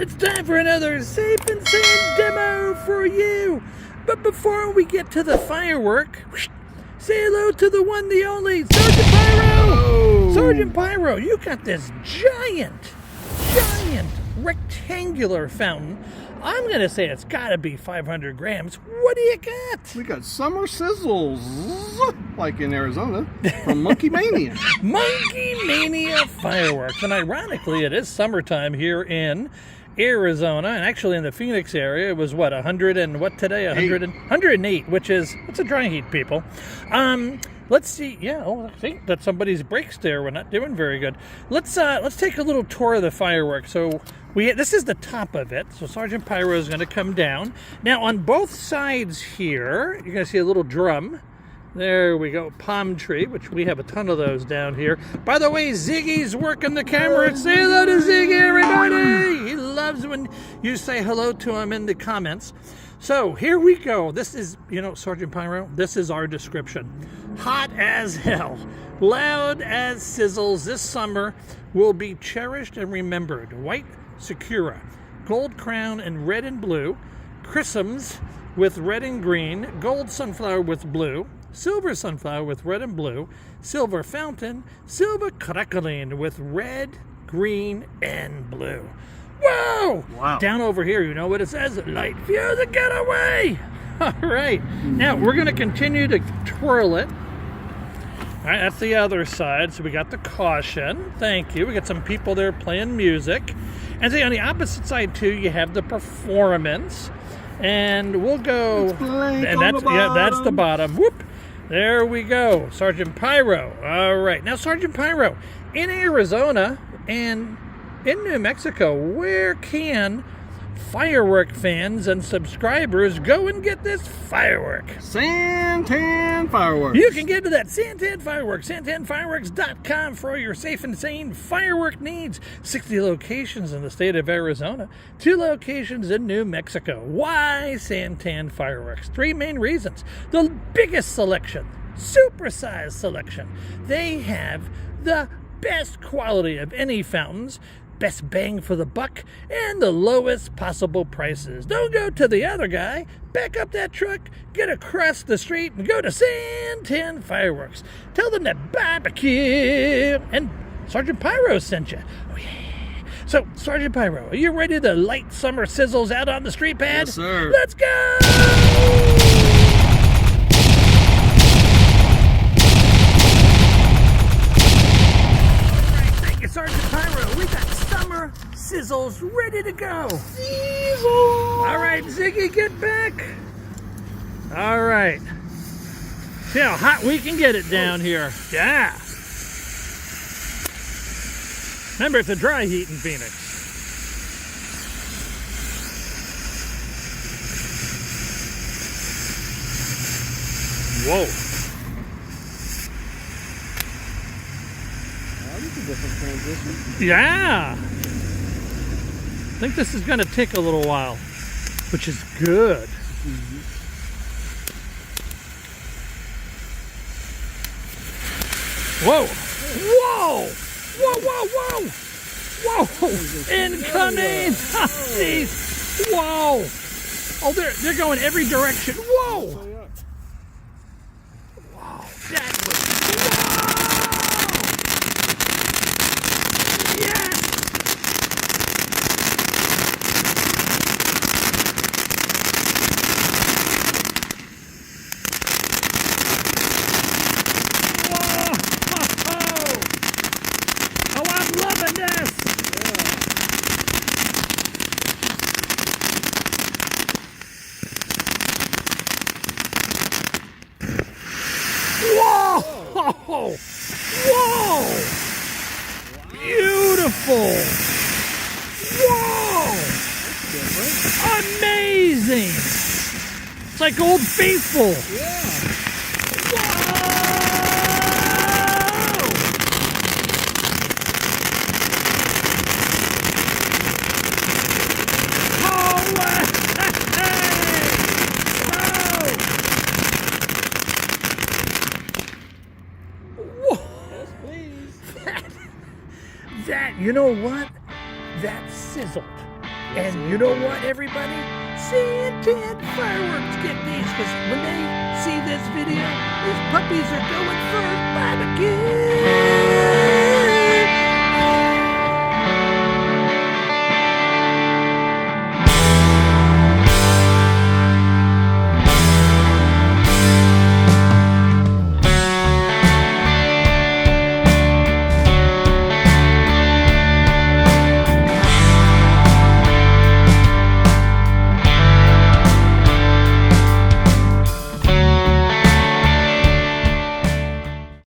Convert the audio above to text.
It's time for another Safe and Sane demo for you. But before we get to the firework, say hello to the one, the only, Sergeant Pyro! Oh. Sergeant Pyro, you got this giant rectangular fountain. I'm going to say it's got to be 500 grams. What do you got? We got Summer Sizzles, like in Arizona, from Monkey Mania. Monkey Mania Fireworks. And ironically, it is summertime here in Arizona, and actually in the Phoenix area. It was what, 100 and what today? 108, which is, it's a dry heat, people. Let's see. Yeah, I think that somebody's brakes there. We're not doing very good. Let's take a little tour of the fireworks. So this is the top of it. So Sergeant Pyro is going to come down. Now on both sides here, you're going to see a little drum. There we go, palm tree, which we have a ton of those down here. By the way, Ziggy's working the camera. Say hello to Ziggy, everybody. He loves when you say hello to him in the comments. So here we go. This is, Sergeant Pyro, this is our description. Hot as hell, loud as sizzles. This summer will be cherished and remembered. White Sakura, gold crown and red and blue, chrisms with red and green, gold sunflower with blue, silver sunflower with red and blue, silver fountain, silver crackling with red, green, and blue. Whoa! Wow. Down over here, you know what it says? Light fuse and get away! All right. Now, we're going to continue to twirl it. All right, that's the other side. So we got the caution. Thank you. We got some people there playing music. And see, on the opposite side, too, you have the performance. And we'll go... And that's the bottom. Whoop! There we go. Sergeant Pyro. All right. Now, Sergeant Pyro, in Arizona and in New Mexico, where can firework fans and subscribers go and get this firework? Santan Fireworks. You can get to that Santan Fireworks, santanfireworks.com for all your safe and sane firework needs. 60 locations in the state of Arizona, 2 locations in New Mexico. Why Santan Fireworks? 3 main reasons. The biggest selection, supersized selection. They have the best quality of any fountains, best bang for the buck, and the lowest possible prices. Don't go to the other guy. Back up that truck, get across the street, and go to Santan Fireworks. Tell them that BBQ and Sergeant Pyro sent you. Oh, yeah. So, Sergeant Pyro, are you ready to light Summer Sizzles out on the street pad? Yes, sir. Let's go! Sergeant Pyro, we got Summer Sizzles ready to go. Sizzle. All right, Ziggy, get back. All right. See how hot we can get it down here. Yeah. Remember, it's a dry heat in Phoenix. Whoa. Different transition. Yeah. I think this is going to take a little while, which is good. Whoa. Whoa. Whoa, whoa, whoa. Whoa. Incoming. Jeez. Whoa. Oh, they're going every direction. Whoa. Wow. That was... Whoa! Whoa! Beautiful! Whoa! Amazing! It's like Old Faithful. Yeah. Whoa! That, you know what? That sizzled. And you know what, everybody? Santan Fireworks get these, because when they see this video, these puppies are going for barbecue.